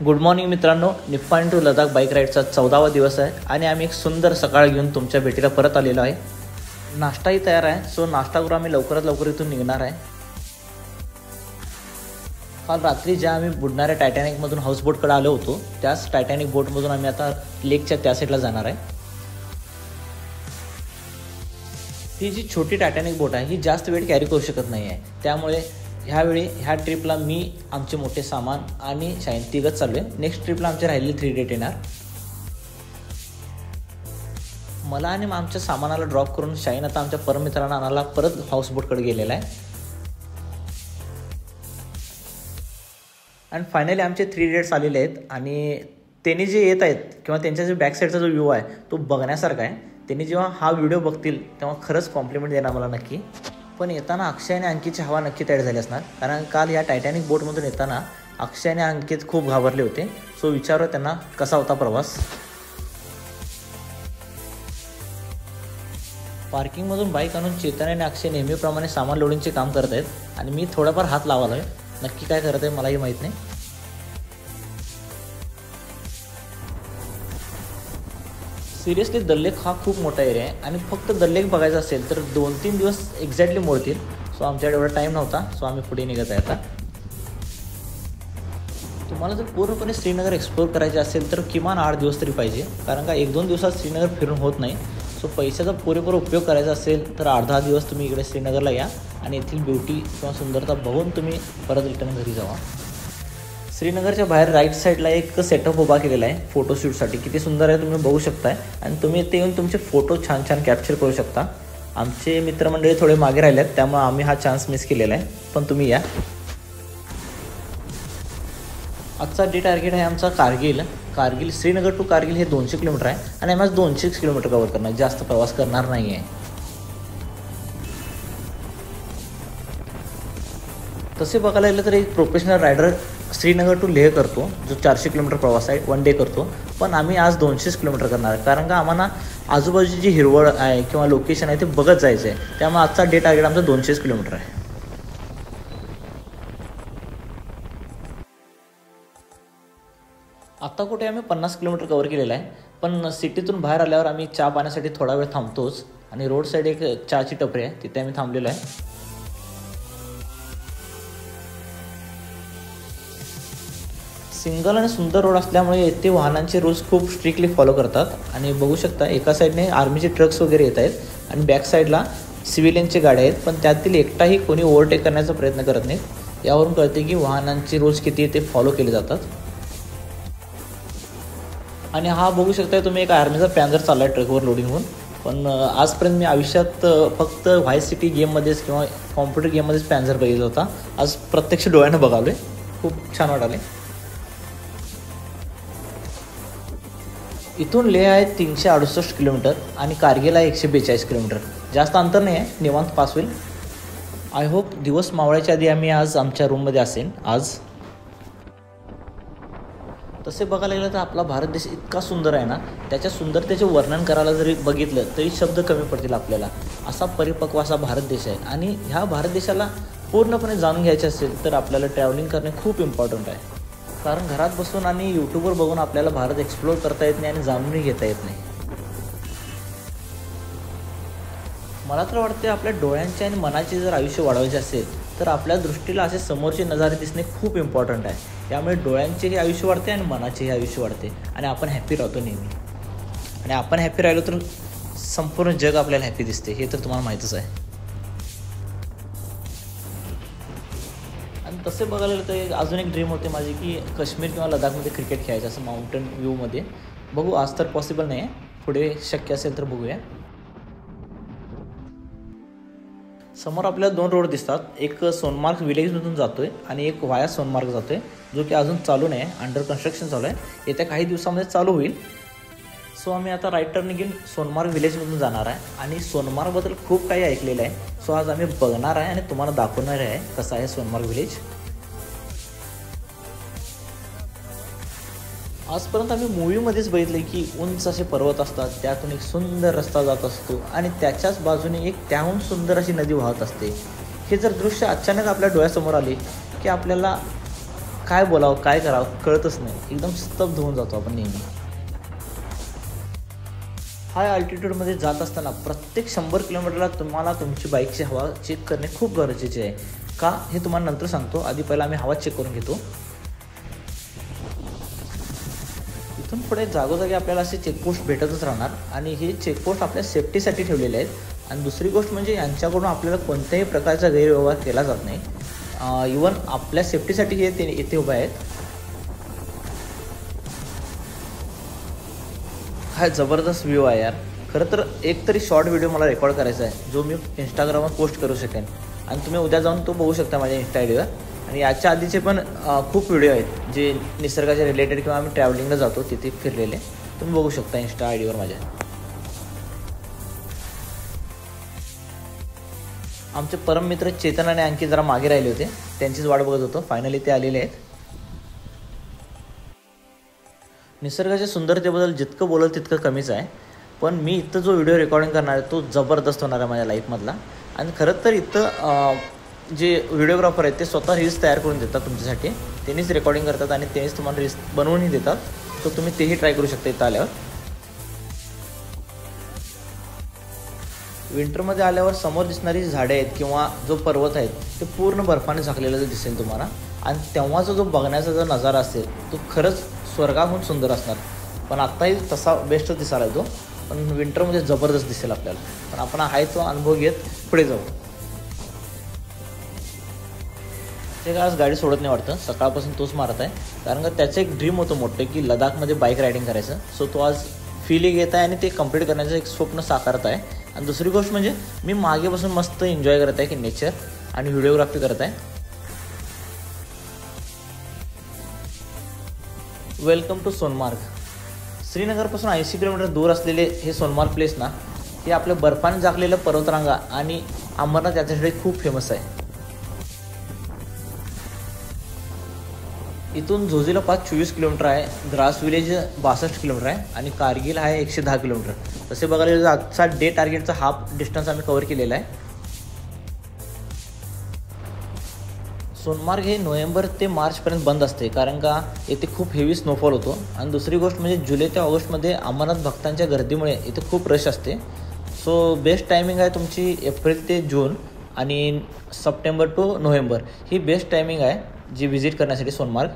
Good morning मित्रांनो, Nippani to Ladakh bike राईडचा 14वा दिवस आहे आणि आम्ही एक सुंदर सकाळ घेऊन तुमच्या भेटीला परत आलेलो आहे. नाश्ताही तयार आहे, सो नाश्ता करून आम्ही लवकरात लवकर इथून निघणार आहे. काल रात्री ज्या आम्ही बुडणाऱ्या टायटॅनिकमधून हाऊसबोटकडे आलो होतो, त्याच टायटॅनिक बोटमधून आम्ही आता लेकच्या त्या साईडला जाणार आहे. ही जी छोटी टायटॅनिक बोट आहे ही जास्त वेळ कॅरी करू शकत नाही आहे, त्यामुळे ह्यावेळी ह्या ट्रिपला मी, आमचे मोठे सामान आणि शाईन तिघच चालू आहे. नेक्स्ट ट्रिपला आमचे राहिलेले 3 डेट येणार. मला आणि आमच्या सामानाला ड्रॉप करून शाईन आता आमच्या परमित्रांना आणायला परत हाऊसबोटकडे गेलेला आहे. आणि फायनली आमचे 3 डेट्स आलेले आहेत आणि त्यांनी जे येत आहेत किंवा त्यांच्या जो बॅक साईडचा जो व्ह्यू आहे तो बघण्यासारखा आहे. त्यांनी जेव्हा हा व्हिडिओ बघतील तेव्हा खरंच कॉम्प्लिमेंट देणार मला नक्की. पण येताना अक्षय आणि अंकितची हवा नक्की तयार झाली असणार, कारण काल या टायटॅनिक बोटमधून येताना अक्षय आणि अंकित खूप घाबरले होते. सो विचारूया त्यांना कसा होता प्रवास. पार्किंगमधून बाईक आणून चेतन आणि अक्षय नेहमीप्रमाणे सामान लोडिंगचे काम करत आहेत आणि मी थोडाफार हात लावाला आहे. नक्की काय करत आहे मलाही माहीत नाही. सिरियसली दल लेक हा खूप मोठा एरिया आहे आणि फक्त दल लेक बघायचा असेल तर 2-3 दिवस एक्झॅक्टली मोडतील. सो आमच्याकडे एवढा टाईम नव्हता, सो आम्ही पुढे निघत आहे. आता तुम्हाला जर पूर्णपणे श्रीनगर एक्सप्लोर करायचे असेल तर किमान 8 दिवस तरी पाहिजे, कारण का 1-2 दिवसात श्रीनगर फिरून होत नाही. सो पैशाचा पुरेपूर उपयोग करायचा असेल तर 8-10 दिवस तुम्ही इकडे श्रीनगरला या आणि येथील ब्युटी किंवा सुंदरता बघून तुम्ही परत रिटर्न घरी जावा. श्रीनगरच्या बाहेर राईट साईडला एक सेटअप उभा केलेला आहे फोटोशूटसाठी. किती सुंदर आहे तुम्ही बघू शकताय आणि तुम्ही इथे येऊन तुमचे फोटो छान छान कॅप्चर करू शकता. आमचे मित्रमंडळी थोडे मागे राहिले आहेत, त्यामुळे आम्ही हा चान्स मिस केलेला आहे, पण तुम्ही या. आजचा डे टार्गेट आहे आमचा कारगिल श्रीनगर टू कारगिल हे 200 किलोमीटर आहे आणि आम्ही आज 200 किलोमीटर कव्हर करणार, जास्त प्रवास करणार नाही आहे. तसे बघायला गेलं तर एक professional rider Srinagar to Leh करतो, जो 400 किलोमीटर प्रवास आहे 1 डे करतो. पण आम्ही आज 200 किलोमीटर करणार आहे, कारण का आम्हाला आजूबाजूची जी हिरवळ आहे किंवा लोकेशन आहे ते बघत जायचं आहे. त्यामुळे आजचा डे टार्गेट आमचा 200 किलोमीटर आहे. आत्ता कुठे आम्ही 50 किलोमीटर कव्हर केलेला आहे, पण सिटीतून बाहेर आल्यावर आम्ही चहा पाण्यासाठी थोडा वेळ थांबतोच आणि रोड साईड एक चहाची टपरी आहे, तिथे आम्ही थांबलेलो आहे. सिंगल आणि सुंदर रोड असल्यामुळे येथे वाहनांचे रूल्स खूप स्ट्रिक्टली फॉलो करतात आणि बघू शकता एका साईडने आर्मीचे ट्रक्स वगैरे येत आहेत आणि बॅक साईडला सिव्हिलियनचे गाड्या आहेत, पण त्यातील एकटाही कोणी ओव्हरटेक करण्याचा प्रयत्न करत नाहीत. यावरून कळते की वाहनांचे रूल्स किती ते फॉलो केले जातात. आणि हा बघू शकता तुम्ही एक आर्मीचा पॅनर चालला आहे ट्रकवर लोडिंग होऊन. पण आजपर्यंत मी आयुष्यात फक्त व्हाईस सिटी गेममध्येच किंवा कॉम्प्युटर गेममध्येच पॅनर बघितला होता. आज प्रत्यक्ष डोळ्यानं बघालो आहे, खूप छान वाटाले. इथून लेह आहे 368 किलोमीटर आणि कारगिल आहे 142 किलोमीटर. जास्त अंतर नाही आहे, निवांत पास होईल. आय होप दिवस मावळायच्या आधी आम्ही आज आमच्या रूममध्ये असेन आज. तसे बघायला गेलं तर आपला भारत देश इतका सुंदर आहे ना, त्याच्या सुंदरतेचे वर्णन करायला जरी बघितलं तरी शब्द कमी पडतील आपल्याला. असा परिपक्व असा भारत देश आहे आणि ह्या भारत देशाला पूर्णपणे जाणून घ्यायचे असेल तर आपल्याला ट्रॅव्हलिंग करणे खूप इम्पॉर्टंट आहे, कारण घरात बसून आणि यूट्यूबवर बघून आपल्याला भारत एक्सप्लोर करता येत नाही आणि जाणूनही घेता येत नाही. मला तर वाटते आपल्या डोळ्यांचे आणि मनाचे जर आयुष्य वाढवायचे असेल तर आपल्या दृष्टीला असे समोरचे नजारे दिसणे खूप इम्पॉर्टंट आहे. त्यामुळे डोळ्यांचेही आयुष्य वाढते आणि मनाचेही आयुष्य वाढते आणि आपण हॅपी राहतो नेहमी. आणि आपण हॅपी राहिलो तर संपूर्ण जग आपल्याला हॅपी दिसते, हे तर तुम्हाला माहीतच आहे. तसे बघायला गेलं तर अजून एक ड्रीम होते माझी की काश्मीर किंवा लडाखमध्ये क्रिकेट खेळायचं, असं माउंटेन व्ह्यूमध्ये. बघू, आज तर पॉसिबल नाही आहे, पुढे शक्य असेल तर बघूया. समोर आपल्याला 2 रोड दिसतात, एक सोनमार्ग विलेजमधून जातो आहे आणि एक वाया सोनमार्ग जातो आहे, जो की अजून चालू नाही आहे, अंडर कन्स्ट्रक्शन चालू आहे. येत्या काही दिवसामध्ये चालू होईल. सो आम्ही आता राईट टर्न घेऊन सोनमार्ग विलेजमधून जाणार आहे आणि सोनमार्गबद्दल खूप काही ऐकलेलं आहे. सो आज आम्ही बघणार आहे आणि तुम्हाला दाखवणार आहे कसं आहे सोनमार्ग विलेज. आजपर्यंत आम्ही मूवीमध्येच बघितलं की उंच असे पर्वत असतात, त्यातून एक सुंदर रस्ता जात असतो आणि त्याच्याच बाजूने एक त्याहून सुंदर अशी नदी वाहत असते. हे जर दृश्य अचानक आपल्या डोळ्यासमोर आले की आपल्याला काय बोलावं काय करावं कळतच नाही, एकदम स्तब्ध होऊन जातो आपण नेहमी. हाय अल्टिट्यूडमध्ये जात असताना प्रत्येक 100 किलोमीटरला तुम्हाला तुमची बाईकची हवा चेक करणे खूप गरजेचे आहे. का हे तुम्हाला नंतर सांगतो, आधी पहिला आम्ही हवा चेक करून घेतो. इथून पुढे जागोजागी आपल्याला असे चेकपोस्ट भेटतच राहणार आणि हे चेकपोस्ट आपल्या सेफ्टीसाठी ठेवलेले आहेत. आणि दुसरी गोष्ट म्हणजे यांच्याकडून आपल्याला कोणत्याही प्रकारचा गैरव्यवहार केला जात नाही. इवन आपल्या सेफ्टीसाठी हे इथे उभे आहेत. हा जबरदस्त व्ह्यू आहे यार. खरं तर एक तरी शॉर्ट व्हिडिओ मला रेकॉर्ड करायचा आहे जो मी इंस्टाग्रामवर पोस्ट करू शकेन आणि तुम्ही उद्या जाऊन तो बघू शकता माझ्या इंस्टा आयडीवर. आणि याच्या आधीचे पण खूप व्हिडिओ आहेत जे निसर्गाच्या रिलेटेड किंवा आम्ही ट्रॅव्हलिंगला जातो तिथे फिरलेले, तुम्ही बघू शकता इंस्टा आयडीवर माझ्या. आमचे परम मित्र चेतन आणि अंकित जरा मागे राहिले होते, त्यांचीच वाट बघत होतो. फायनली ते आलेले आहेत. निसर्गाच्या सुंदरतेबद्दल जितकं बोलल तितकं कमीच आहे, पण मी इथं जो व्हिडिओ रेकॉर्डिंग करणार आहे तो जबरदस्त होणार आहे माझ्या लाईफमधला. आणि खरं तर इथं जे व्हिडिओग्राफर आहेत ते स्वतः रील्स तयार करून देतात तुमच्यासाठी. त्यांनीच रेकॉर्डिंग करतात आणि त्यांनीच तुम्हाला रील्स बनवूनही देतात. सो तुम्ही तेही ट्राय करू शकता इथं आल्यावर. विंटरमध्ये आल्यावर समोर दिसणारी झाडे आहेत किंवा जो पर्वत आहेत ते पूर्ण बर्फाने झाकलेलं दिसेल तुम्हाला. आणि तेव्हाचा जो बघण्याचा जो नजारा असेल तो खरंच स्वर्गाहून सुंदर असणार. पण आत्ताही तसा बेस्ट दिसायला तो, पण विंटरमध्ये जबरदस्त दिसेल आपल्याला. पण आपण आहे तो अनुभव घेत पुढे जाऊ. ते आज गाडी सोडत नाही वाटतं, सकाळपासून तोच मारत आहे. कारण का त्याचं एक ड्रीम होतं मोठं की लडाखमध्ये बाईक रायडिंग करायचं. सो तो आज फीलिंग येत आहे आणि ते कंप्लीट करण्याचं एक स्वप्न साकारत आहे. आणि दुसरी गोष्ट म्हणजे मी मागे बसून मस्त एन्जॉय करत आहे की नेचर आणि व्हिडिओग्राफी करत आहे. Welcome to Sonamarg. श्रीनगरपासून 80 किलोमीटर दूर असलेले हे सोनमार्ग प्लेस ना, हे आपल्या बर्फाने झाकलेलं पर्वतरांगा आणि अमरनाथ याच्यासाठी खूप फेमस आहे. इथून झोजिला पास 24 किलोमीटर आहे, द्रास विलेज 62 किलोमीटर आहे आणि कारगिल आहे 110 किलोमीटर. तसे बघायला गेलं तर आजचा डे टार्गेटचा हाफ डिस्टन्स आम्ही कव्हर केलेला आहे. सोनमार्ग हे नोव्हेंबर ते मार्चपर्यंत बंद असते कारण का येथे खूप हेवी स्नोफॉल होतो. आणि दुसरी गोष्ट म्हणजे जुलै ते ऑगस्टमध्ये अमरनाथ भक्तांच्या गर्दीमुळे इथे खूप रश असते. सो बेस्ट टायमिंग आहे तुमची एप्रिल ते जून आणि सप्टेंबर टू नोव्हेंबर ही बेस्ट टायमिंग आहे जी व्हिजिट करण्यासाठी सोनमार्ग.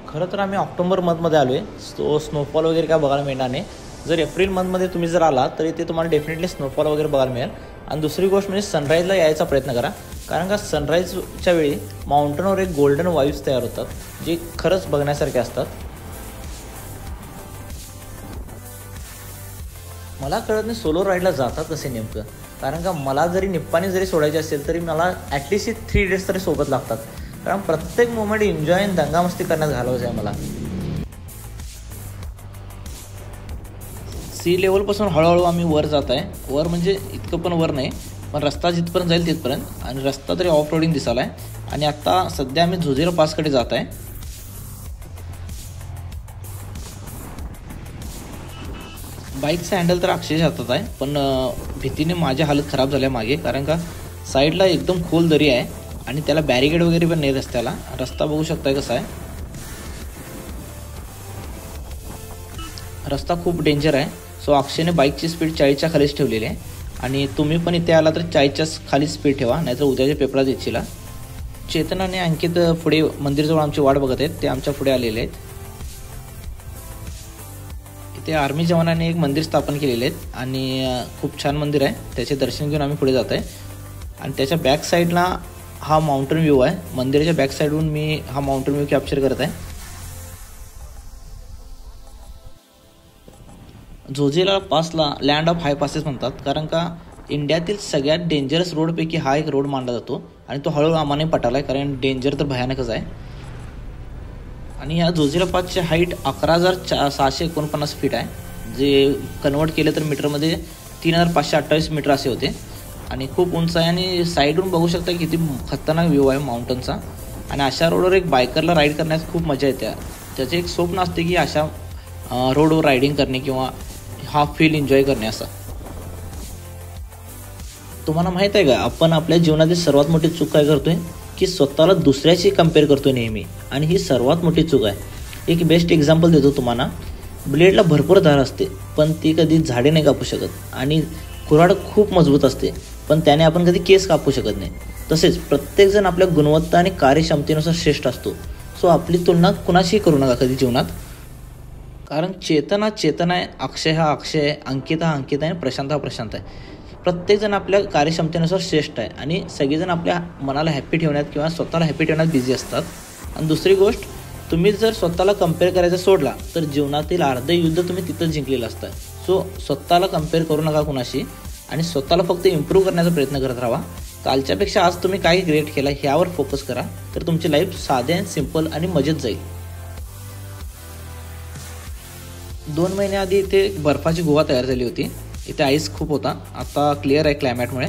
खरं तर आम्ही ऑक्टोबर मंथमध्ये आलो आहे, सो स्नोफॉल वगैरे काय बघायला मिळणार नाही. जर एप्रिल मंथमध्ये तुम्ही जर आला तर इथे तुम्हाला डेफिनेटली स्नोफॉल वगैरे बघायला मिळेल. आणि दुसरी गोष्ट म्हणजे सनराईजला यायचा प्रयत्न करा कारण का सनराईजच्या वेळी माउंटनवर एक गोल्डन वाईव्स तयार होतात जे खरंच बघण्यासारखे असतात. मला कळत नाही सोलो राईडला जातात कसे नेमकं, कारण का मला जरी निप्पाणी जरी सोडायची असेल तरी मला ॲटलिस्ट 3 डेज तरी सोबत लागतात. कारण प्रत्येक मोमेंट एन्जॉय आणि दंगामस्ती करण्यात घालवायचं आहे मला. सी लेवलपासून हळूहळू आम्ही वर जात आहे. वर म्हणजे इतकं पण वर नाही, पण रस्ता जिथपर्यंत जाईल तिथपर्यंत. आणि रस्ता तरी ऑफ रोडिंग दिसायला आहे. आणि आत्ता सध्या आम्ही झोजिला पासकडे जात आहे. बाईकचा हँडल तर अक्षरशः हातात आहे, पण भीतीने माझी हालत खराब झाली आहे मागे. कारण का साईडला एकदम खोल दरी आहे आणि त्याला बॅरिकेड वगैरे पण नाही रस्त्याला. रस्ता बघू शकताय कसा आहे. रस्ता खूप डेंजर आहे. सो अक्षयने बाईकची स्पीड 40च्या खालीच ठेवलेली आहे. आणि तुम्ही पण इथे आला तर 40च्या खाली स्पीड ठेवा, नाहीतर उद्याच्या पेपरात येशील. चेतन आणि अंकित पुढे मंदिरजवळ आमची वाट बघत आहेत, ते आमच्या पुढे आलेले आहेत. इथे आर्मी जवानांनी एक मंदिर स्थापन केलेले आहेत आणि खूप छान मंदिर आहे. त्याचे दर्शन घेऊन आम्ही पुढे जात आहे. आणि त्याच्या बॅक साईडला हा माउंटेन व्ह्यू आहे. मंदिराच्या बॅक साईडहून मी हा माउंटेन व्ह्यू कॅप्चर करत आहे. Zojila पासला land of high passes म्हणतात कारण का इंडियातील सगळ्यात डेंजरस रोडपैकी हा एक रोड मानला जातो. आणि तो हळूहळू आम्हाने पटाला आहे कारण डेंजर तर भयानकच आहे. आणि ह्या झोजिला पासची हाईट 11,649 फीट आहे, जे कन्वर्ट केलं तर मीटरमध्ये 3,528 मीटर असे होते. आणि खूप उंच आहे आणि साईडहून बघू शकता किती खतरनाक व्ह्यू आहे माउंटनचा. आणि अशा रोडवर एक बायकरला राईड करण्यास खूप मजा येते. त्याचे एक स्वप्न असते की अशा रोडवर रायडिंग करणे किंवा हा फील एन्जॉय करणे. असं तुम्हाला माहीत आहे का, आपण आपल्या जीवनातील सर्वात मोठी चूक काय करतोय की स्वतःला दुसऱ्याशी कम्पेअर करतोय नेहमी, आणि ही सर्वात मोठी चूक आहे. एक बेस्ट एक्झाम्पल देतो तुम्हाला. ब्लेडला भरपूर धार असते पण ती कधी झाडे नाही कापू शकत, आणि कुऱ्हाड खूप मजबूत असते पण त्याने आपण कधी केस कापू शकत नाही. तसेच प्रत्येकजण आपल्या गुणवत्ता आणि कार्यक्षमतेनुसार श्रेष्ठ असतो. सो आपली तुलना कुणाशीही करू नका कधी जीवनात, कारण चेतन हा चेतन आहे, अक्षय हा अक्षय आहे, अंकित हा अंकित आहे आणि प्रशांत हा प्रशांत आहे. प्रत्येकजण आपल्या कार्यक्षमतेनुसार श्रेष्ठ आहे आणि सगळेजण आपल्या मनाला हॅप्पी ठेवण्यात किंवा स्वतःला हॅप्पी ठेवण्यात बिझी असतात. आणि दुसरी गोष्ट, तुम्ही जर स्वतःला कम्पेअर करायचा सोडला तर जीवनातील अर्धे युद्ध तुम्ही तिथं जिंकलेलं असतं. सो स्वतःला कम्पेअर करू नका कुणाशी, आणि स्वतःला फक्त इम्प्रूव्ह करण्याचा प्रयत्न करत राहा. कालच्यापेक्षा आज तुम्ही काय ग्रेट केला ह्यावर फोकस करा, तर तुमची लाईफ साधे आणि सिम्पल आणि मजेत जाईल. 2 महिन्याआधी इथे बर्फाची गुहा तयार झाली होती. इथे आईस खूप होता. आता क्लिअर आहे क्लायमॅटमुळे.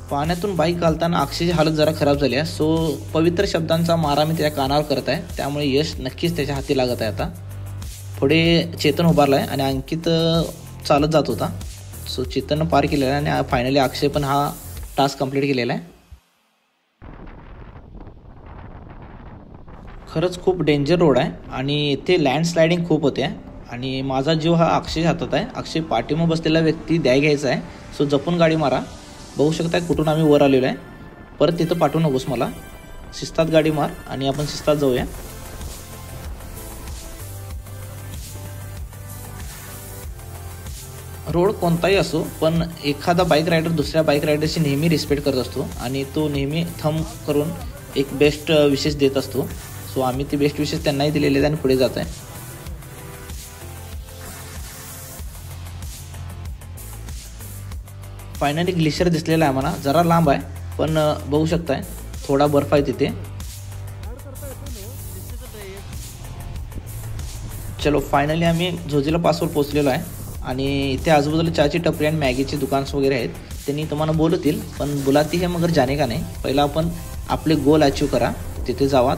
पाण्यातून बाईक घालताना अक्षयची हालत जरा खराब झाली आहे. सो पवित्र शब्दांचा मारा मी त्याच्या कानावर करत आहे, त्यामुळे यश नक्कीच त्याच्या हाती लागत आहे. आता पुढे चेतन उभारला आहे आणि अंकित चालत जात होता. सो चेतननं पार केलेला आहे आणि फायनली अक्षय पण हा टास्क कंप्लीट केलेला आहे. खरंच खूप डेंजर रोड आहे आणि इथे लँडस्लायडिंग खूप होते, आणि माझा जीव हा अक्षयच्या हातात आहे. अक्षय पाठीमागे बसलेला व्यक्ती घ्यायचा आहे. सो जपून गाडी मारा. बघू शकताय कुठून आम्ही वर आलेलो आहे. परत तिथं पाठवू नकोस मला. शिस्तात गाडी मार आणि आपण शिस्तात जाऊया. रोड कोणताही असो, पण एखादा बाईक रायडर दुसऱ्या बाईक रायडरशी नेहमी रिस्पेक्ट करत असतो आणि तो नेहमी थंब करून एक बेस्ट विशेष देत असतो. सो आम्ही ते बेस्ट विशेष त्यांनाही दिलेले आहेत आणि पुढे जात आहे. फायनली ग्लेशियर दिसलेला आहे आम्हाला. जरा लांब आहे पण बघू शकताय थोडा बर्फ आहे तिथे. चलो फायनली आम्ही झोजिला पासवर पोहोचलेलो आहे आणि इथे आजूबाजूला चहाची टपरी आणि मॅगीचे दुकान्स वगैरे आहेत. त्यांनी तुम्हाला बोलवतील, पण बुलाती है मगर जाने का नाही. पहिला आपण आपले गोल अचीव करा, तिथे जावा.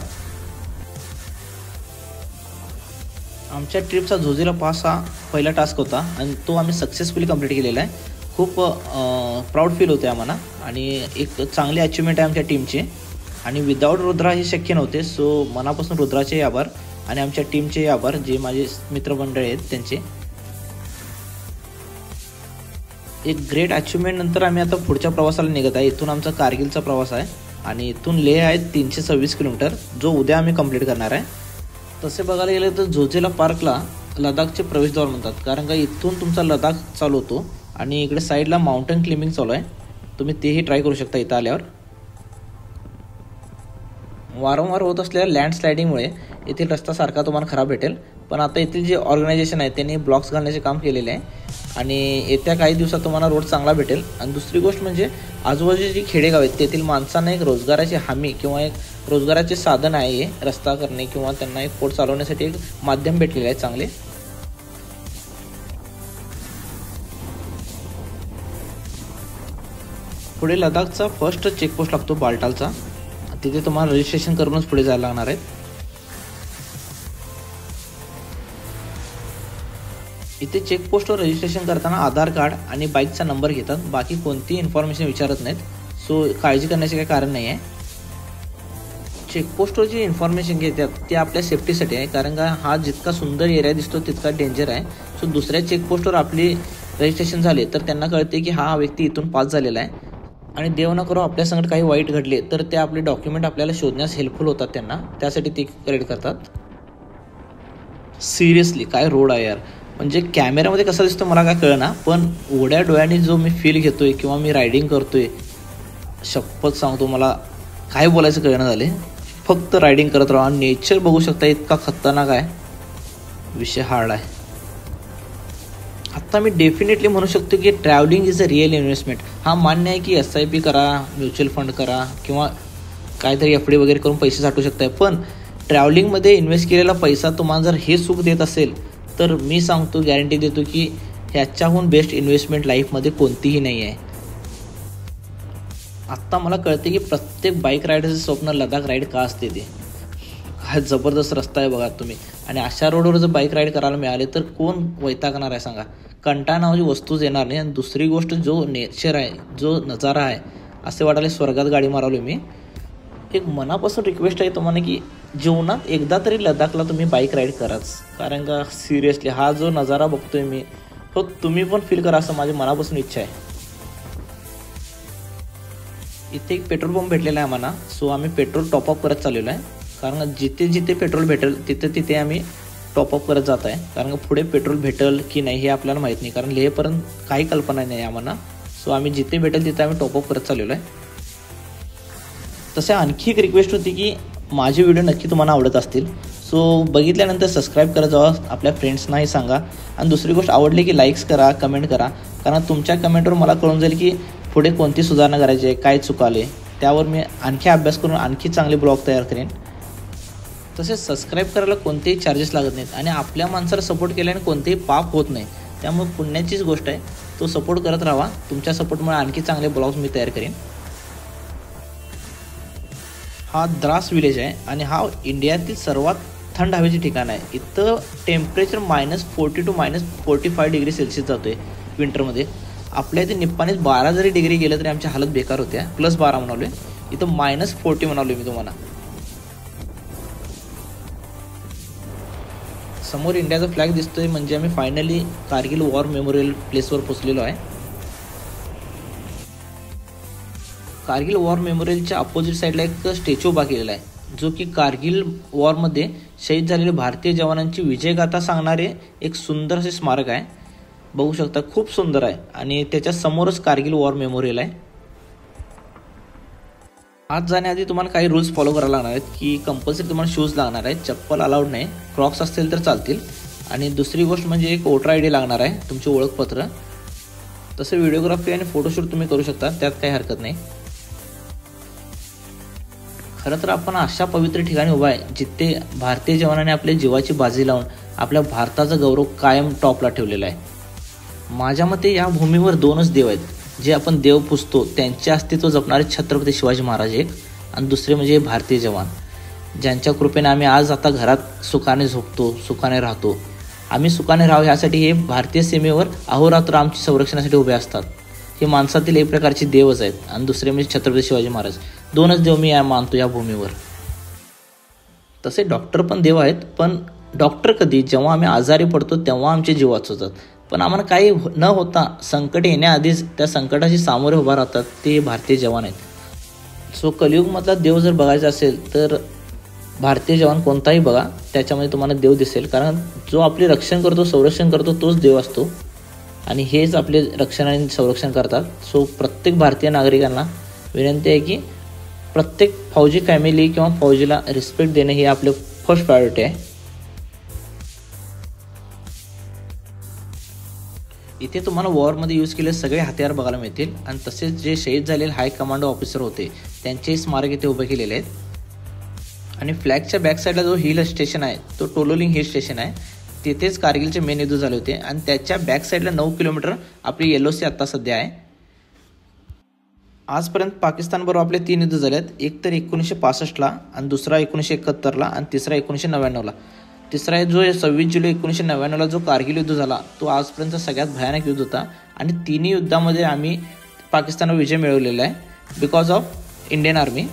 आमच्या ट्रिपचा झोजिला पास हा पहिला टास्क होता आणि तो आम्ही सक्सेसफुली कंप्लीट केलेला आहे. खूप प्राऊड फील होते आम्हाला आणि एक चांगली अचिव्हमेंट आहे आमच्या टीमची. आणि विदाऊट रुद्रा हे शक्य नव्हते. सो मनापासून रुद्राचे आभार आणि आमच्या टीमचे आभार, जे माझे मित्रमंडळी आहेत त्यांचे. एक ग्रेट अचिव्हमेंट नंतर आम्ही आता पुढच्या प्रवासाला निघत आहे. इथून आमचा कारगिलचा प्रवास आहे आणि इथून लेह आहे 326 किलोमीटर, जो उद्या आम्ही कंप्लीट करणार आहे. तसे बघायला गेलं तर झोजिला पार्कला लडाखचे प्रवेशद्वार म्हणतात, कारण का इथून तुमचा लडाख चालू होतो आणि इकडे साईडला माउंटेन क्लिम्बिंग चालू आहे. तुम्ही तेही ट्राय करू शकता इथं आल्यावर. वारंवार होत असलेल्या लँडस्लायडिंगमुळे येथील रस्ता सारखा तुम्हाला खराब भेटेल, पण आता येथील जे ऑर्गनायझेशन आहे त्यांनी ब्लॉक्स घालण्याचे काम केलेले आहे आणि येत्या काही दिवसात तुम्हाला रोड चांगला भेटेल. आणि दुसरी गोष्ट म्हणजे आजूबाजूची जी खेडेगाव आहेत तेथील माणसांना एक रोजगाराची हमी किंवा एक रोजगाराचे साधन आहे हे रस्ता करणे किंवा त्यांना एक पोट चालवण्यासाठी एक माध्यम भेटलेले आहे चांगले. पुढे लडाखचा फर्स्ट चेकपोस्ट लागतो बाल्टालचा. तिथे तुम्हाला रजिस्ट्रेशन करूनच पुढे जायला लागणार आहे. इथे चेकपोस्टवर रजिस्ट्रेशन करताना आधार कार्ड आणि बाईकचा नंबर घेतात, बाकी कोणतीही इन्फॉर्मेशन विचारत नाहीत. सो काळजी करण्याचे काही कारण नाही आहे. चेकपोस्टवर जी इन्फॉर्मेशन घेतात ते आपल्या सेफ्टीसाठी आहे, कारण का हा जितका सुंदर एरिया दिसतो तितका डेंजर आहे. सो दुसऱ्या चेकपोस्टवर आपली रजिस्ट्रेशन झाले तर त्यांना कळते की हा व्यक्ती इथून पास झालेला आहे, आणि देव न करो आपल्या संगत काही वाईट घडले तर ते आपले डॉक्युमेंट आपल्याला शोधण्यास हेल्पफुल होतात त्यांना, त्यासाठी ते रेड करतात. सिरियसली काय रोड आहे यार, म्हणजे कॅमेऱ्यामध्ये कसा दिसतो मला काय कळना, पण उघड्या डोळ्याने जो मी फील घेतोय किंवा मी रायडिंग करतोय, शपथ सांगतो मला काय बोलायचं कळना झाले. फक्त रायडिंग करत राहा. नेचर बघू शकता इतका खतरनाक आहे, विषय हार्ड आहे. आत्ता मी डेफिनेटली म्हणू शकतो की travelling is a real investment. हा मान्य आहे की SIP करा, म्युच्युअल फंड करा किंवा काहीतरी FD वगैरे करून पैसे साठवू शकताय, पण ट्रॅव्हलिंगमध्ये इन्व्हेस्ट केलेला पैसा तुम्हाला जर हे सुख देत असेल तर मी सांगतो, गॅरंटी देतो की ह्याच्याहून बेस्ट इन्व्हेस्टमेंट लाईफमध्ये कोणतीही नाही आहे. आत्ता मला कळते की प्रत्येक बाईक रायडरचं स्वप्न लडाख राईड का असते ते. काय जबरदस्त रस्ता आहे बघा तुम्ही. आणि अशा रोडवर जर बाईक राईड करायला मिळाले तर कोण वैतागणार आहे सांगा. कंटाळा नावाची वस्तूच येणार नाही. आणि दुसरी गोष्ट, जो नेचर आहे, जो नजारा आहे, असे वाटायला स्वर्गात गाडी मारवली मी. एक मनापासून रिक्वेस्ट आहे तुम्हाला की जीवनात एकदा तरी लडाखला तुम्ही बाईक राईड कराच. कारण का सिरियसली हा जो नजारा बघतोय मी, तो तुम्ही पण फील करा असं माझी मनापासून इच्छा आहे. इथे एक पेट्रोल पंप भेटलेला आहे आम्हाला. सो आम्ही पेट्रोल टॉपअप करत चाललेलो आहे. कारण जिथे जिथे पेट्रोल भेटेल तिथे तिथे आम्ही टॉपअप करत जात आहे. कारण का पुढे पेट्रोल भेटेल की नाही हे आपल्याला माहीत नाही. कारण लेहपर्यंत काही कल्पना नाही आम्हाला. सो आम्ही जिथे भेटेल तिथे आम्ही टॉपअप करत चाललेलो आहे. तसे आणखी एक रिक्वेस्ट होती की माझे व्हिडिओ नक्की तुम्हाला आवडत असतील. सो बघितल्यानंतर सबस्क्राईब करत जावा, आपल्या फ्रेंड्सनाही सांगा. आणि दुसरी गोष्ट, आवडली की लाईक्स करा, कमेंट करा. कारण तुमच्या कमेंटवर मला कळून जाईल की पुढे कोणती सुधारणा करायची आहे, काय चुकाले, त्यावर मी आणखी अभ्यास करून आणखी चांगले ब्लॉग तयार करेन. तसेच सबस्क्राईब करायला कोणतेही चार्जेस लागत नाहीत. आणि आपल्या माणसाला सपोर्ट केल्याने कोणतेही पाप होत नाही. त्यामुळे पुण्याचीच गोष्ट आहे. तो सपोर्ट करत राहा. तुमच्या सपोर्टमुळे आणखी चांगले ब्लॉग्स मी तयार करेन. हा द्रास विलेज आहे आणि हा इंडियातील सर्वात थंड हवेचे ठिकाण आहे. इथं टेम्परेचर -40 to -45 डिग्री सेल्सिअस जातो आहे विंटरमध्ये. आपल्या इथे निप्पाणीत 12 जरी डिग्री गेलं तरी आमची हालत बेकार होते. +12 म्हणालो आहे, इथं -40 म्हणालो मी तुम्हाला. समोर इंडियाचा फ्लॅग दिसतोय म्हणजे आम्ही फायनली कारगिल वॉर मेमोरियल प्लेसवर पोहोचलेलो आहे. कारगिल वॉर मेमोरियलच्या अपोजिट साईडला एक स्टॅच्यू उभा केलेला आहे, जो की कारगिल वॉरमध्ये शहीद झालेले भारतीय जवानांची विजयगाथा सांगणारे एक सुंदर असे स्मारक आहे. बघू शकता, खूप सुंदर आहे. आणि त्याच्या समोरच कारगिल वॉर मेमोरियल आहे. आज जाण्याआधी तुम्हाला काही रूल्स फॉलो करायला लागणार आहेत की कंपल्सरी तुम्हाला शूज लागणार आहेत, चप्पल अलाउड नाही, क्रॉक्स असतील तर चालतील. आणि दुसरी गोष्ट म्हणजे एक वोटर ID लागणार आहे, तुमचे ओळखपत्र. तसं व्हिडिओग्राफी आणि फोटोशूट तुम्ही करू शकता, त्यात काही हरकत नाही. खरं तर आपण अशा पवित्र ठिकाणी उभा आहे जिथे भारतीय जवानाने आपल्या जीवाची बाजी लावून आपल्या भारताचा गौरव कायम टॉपला ठेवलेला आहे. माझ्या मते या भूमीवर 2च देव आहेत जे आपण देव पुजतो. त्यांचे अस्तित्व जपणारे छत्रपती शिवाजी महाराज एक, आणि दुसरे म्हणजे भारतीय जवान, ज्यांच्या कृपेने आम्ही आज आता घरात सुखाने झोपतो, सुखाने राहतो. आम्ही सुखाने राहावं यासाठी हे भारतीय सीमेवर अहोरात्र आमच्या संरक्षणासाठी उभे असतात. हे माणसातील एक प्रकारचे देवच आहेत. आणि दुसरे म्हणजे छत्रपती शिवाजी महाराज. 2च देव मी मानतो या भूमीवर. तसे डॉक्टर पण देव आहेत, पण डॉक्टर कधी, जेव्हा आम्ही आजारी पडतो तेव्हा आमचे जीव वाचवतात. पण आम्हाला काही न होता संकट येण्याआधीच त्या संकटाशी सामोरे उभा राहतात ते भारतीय जवान आहेत. सो कलियुगमधला देव जर बघायचा असेल तर भारतीय जवान कोणताही बघा, त्याच्यामध्ये तुम्हाला देव दिसेल. कारण जो आपले रक्षण करतो, संरक्षण करतो, तोच देव असतो. आणि हेच आपले रक्षण आणि संरक्षण करतात. सो प्रत्येक भारतीय नागरिकांना विनंती आहे की प्रत्येक फौजी फॅमिली किंवा फौजीला रिस्पेक्ट देणे हे आपलं फर्स्ट प्रायोरिटी आहे. इथे तुम्हाला वॉरमध्ये यूज केलेले सगळे हत्यार बघायला मिळतील. आणि तसेच जे शहीद झालेले हाय कमांडो ऑफिसर होते त्यांचे स्मारक इथे उभे केलेले आहेत. आणि फ्लॅगच्या बॅक साईडला जो हिल स्टेशन आहे तो टोलोलिंग हिल स्टेशन आहे. तिथेच कारगिलचे मेन युद्ध झाले होते. आणि त्याच्या बॅक साईडला 9 किलोमीटर आपली LOC आत्ता सध्या आहे. आजपर्यंत पाकिस्तानबरोबर आपले 3 युद्ध झाले आहेत. एक तर 1965ला, आणि दुसरा 1971ला, आणि तिसरा 1999ला. तिसरा जो 26 जुलै 1999ला जो कारगिल युद्ध झाला तो आजपर्यंतचा सगळ्यात भयानक युद्ध होता. आणि तिन्ही युद्धामध्ये आम्ही पाकिस्तानवर विजय मिळवलेला आहे बिकॉज ऑफ इंडियन आर्मी.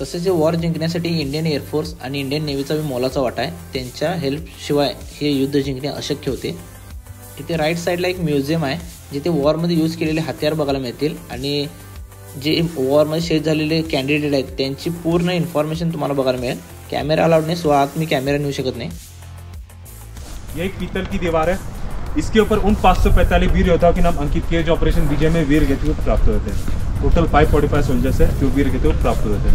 तसेच हे वॉर जिंकण्यासाठी इंडियन एअरफोर्स आणि इंडियन नेव्हीचा बी मोलाचा वाटा आहे. त्यांच्या हेल्पशिवाय हे युद्ध जिंकणे अशक्य होते. इथे राईट साईडला एक म्युझियम आहे जिथे वॉरमध्ये यूज केलेले हत्यार बघायला मिळतील. आणि जे वॉरमध्ये शहीद झालेले कॅन्डिडेट आहेत त्यांची पूर्ण इन्फॉर्मेशन तुम्हाला बघायला मिळेल. कैमरा अलाउड नहीं, सो आत में कैमरा नहीं हो सकत नहीं. ये एक पीतल की दीवार है. इसके ऊपर उन 545 वीर योद्धाओं के नाम अंकित किए जो ऑपरेशन विजय में वीर गति को प्राप्त हुए थे. टोटल 545 सोल्जर्स है जो वीर गति को प्राप्त हुए थे.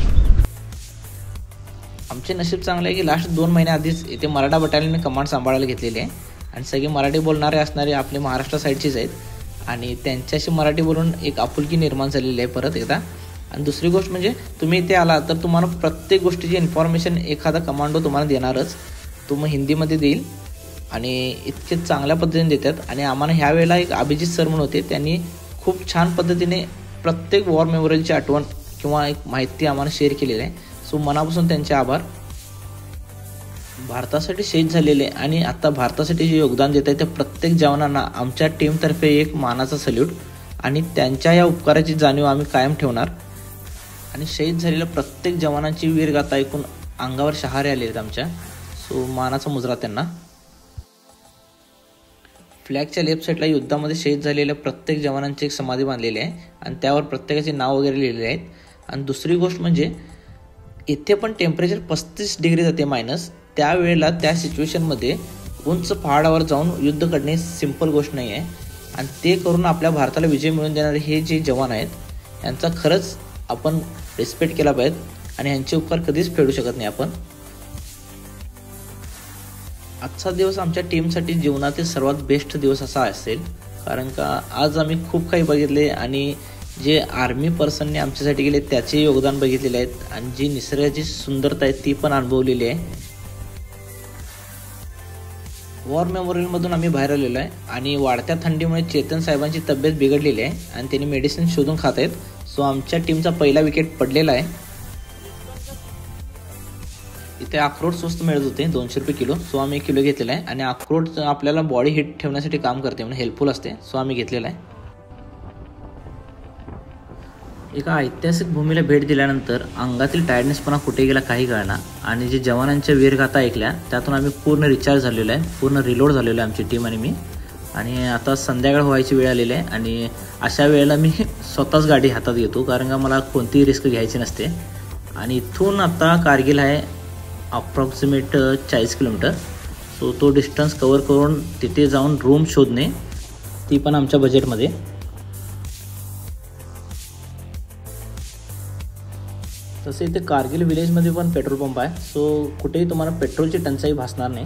आमचे नशीब चांगले आहे की लास्ट 2 महिन्याआधीच इथे मराठा बटालियनने कमांड सांभाळायला घेतलेली आहे. आणि सगळे मराठी बोलणारे असणारे आपले महाराष्ट्र साईडचेच आहेत. आणि त्यांच्याशी मराठी बोलून एक आपुलकी निर्माण झालेली आहे परत एकदा. आणि दुसरी गोष्ट म्हणजे तुम्ही इथे आला तर तुम्हाला प्रत्येक गोष्टीची इन्फॉर्मेशन एखादा कमांडो तुम्हाला देणारच. तो मग हिंदीमध्ये देईल आणि इतके चांगल्या पद्धतीने देतात. आणि आम्हाला ह्या वेळेला एक अभिजित सर म्हणून होते, त्यांनी खूप छान पद्धतीने प्रत्येक वॉर मेमोरियलची आठवण किंवा एक माहिती आम्हाला शेअर केलेली आहे. सो मनापासून त्यांचे आभार. भारतासाठी शहीद झालेले आणि आता भारतासाठी जे योगदान देत आहे त्या प्रत्येक जवानांना आमच्या टीमतर्फे एक मानाचा सल्यूट आणि त्यांच्या या उपकाराची जाणीव आम्ही कायम ठेवणार. आणि शहीद झालेल्या प्रत्येक जवानांची वीरगाथा ऐकून अंगावर शहारे आले आहेत आमच्या. सो मानाचा मुजरा त्यांना. फ्लॅगच्या लेफ्ट साईडला युद्धामध्ये शहीद झालेल्या प्रत्येक जवानांची एक समाधी बांधलेली आहे आणि त्यावर प्रत्येकाचे नाव वगैरे लिहिलेले आहेत. आणि दुसरी गोष्ट म्हणजे इथे पण टेम्परेचर 35 डिग्री जाते मायनस. त्यावेळेला त्या सिच्युएशनमध्ये उंच पहाडावर जाऊन युद्ध करणे सिंपल गोष्ट नाही आहे. आणि ते करून आपल्या भारताला विजय मिळवून देणारे हे जे जवान आहेत यांचा खरंच आपण रिस्पेक्ट केला पाहिजे आणि यांचे उपकार कधीच फेडू शकत नाही आपण. आजचा दिवस आमच्या टीमसाठी जीवनातील सर्वात बेस्ट दिवस असा असेल, कारण का आज आम्ही खूप काही बघितले आणि जे आर्मी पर्सनने आमच्यासाठी गेले त्याचे योगदान बघितलेले आहेत आणि जी निसर्गाची सुंदरता आहे ती पण अनुभवलेली आहे. वॉर मेमोरियलमधून आम्ही बाहेर आलेलो आहे आणि वाढत्या थंडीमुळे चेतन साहेबांची तब्येत बिघडलेली आहे आणि त्यांनी मेडिसिन शोधून खात आहेत. सो आमच्या टीमचा पहिला विकेट पडलेला आहे. इथे अक्रोड स्वस्त मिळत होते 200 रुपये किलो. सो आम्ही 1 किलो घेतलेला आहे आणि अक्रोड आपल्याला बॉडी हिट ठेवण्यासाठी काम करते म्हणजे हेल्पफुल असते. सो आम्ही घेतलेला आहे. एका ऐतिहासिक भूमीला भेट दिल्यानंतर अंगातील टायर्डनेसपणा कुठे गेला काही कळना आणि जे जवानांच्या वीरगाथा ऐकल्या त्यातून आम्ही पूर्ण रिचार्ज झालेलो आहे, पूर्ण रिलोड झालेलो आहे आमची टीम आणि मी. आणि आता संध्याकाळ व्हायची वेळ आलेली आहे आणि अशा वेळेला मी स्वतःच गाडी हातात घेतो कारण का मला कोणतीही रिस्क घ्यायची नसते. आणि इथून आता कारगिल आहे अप्रॉक्सिमेट 40 किलोमीटर. सो तो डिस्टन्स कवर करून तिथे जाऊन रूम शोधणे ती पण आमच्या बजेटमध्ये. तसे इथे कारगिल विलेजमध्ये पण पेट्रोल पंप आहे. सो कुठेही तुम्हाला पेट्रोलची टंचाई भासणार नाही.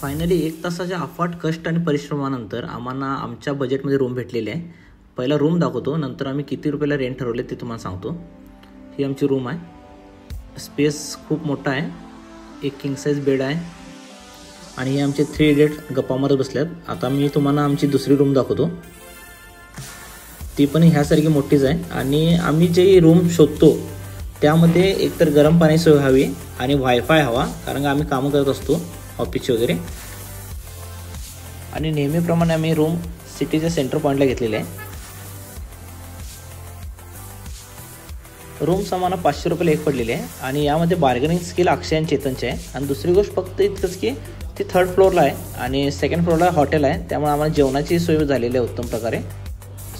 फायनली 1 तासाच्या अफाट कष्ट आणि परिश्रमानंतर आम्हाला आमच्या बजेटमध्ये रूम भेटलेली आहे. पहिला रूम दाखवतो, नंतर आम्ही किती रुपयाला रेंट ठरवले ते तुम्हाला सांगतो. ही आमची रूम आहे. स्पेस खूप मोठा आहे. एक किंग साईज बेड आहे आणि हे आमचे 3 इडियट गप्पा मारत बसल्यात. आता मी तुम्हाला आमची दुसरी रूम दाखवतो. ती पण ह्यासारखी मोठीच आहे आणि आम्ही जे रूम शोधतो त्यामध्ये एकतर गरम पाणी सोय हवी आणि वायफाय हवा कारण आम्ही कामं करत असतो ऑफिसचे वगैरे. आणि नेहमीप्रमाणे आम्ही रूम सिटीच्या सेंटर पॉईंटला घेतलेले आहे. रूम्स आम्हाला 500 रुपयाला एक पडलेली आहे आणि यामध्ये बार्गेनिंग स्किल अक्षय आणि चेतनचे आहे. आणि दुसरी गोष्ट फक्त इतकंच की ती 3rd फ्लोअरला आहे आणि 2nd फ्लोअरला हॉटेल आहे, त्यामुळे आम्हाला जेवणाची सोय झालेली आहे उत्तम प्रकारे.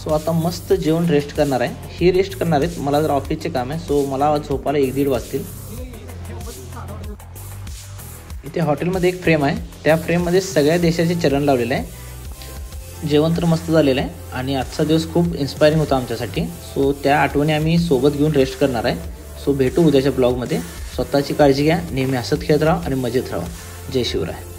सो आता मस्त जेवण रेस्ट करणार आहे. ही रेस्ट करणार आहेत, मला जर ऑफिसचे काम आहे सो मला झोपायला 1-1:30 वाजतील. इथे हॉटेलमध्ये एक फ्रेम आहे, त्या फ्रेममध्ये सगळ्या देशाचे चरण लावलेले आहे. जेवण तर मस्त झालेलं आहे आणि आजचा दिवस खूप इन्स्पायरिंग होता आमच्यासाठी. सो त्या आठवणी आम्ही सोबत घेऊन रेस्ट करणार आहे. सो भेटू उद्याच्या ब्लॉगमध्ये. स्वतःची काळजी घ्या, नेहमी हसत खेळत राहा आणि मजेत राहा. जय शिवराय.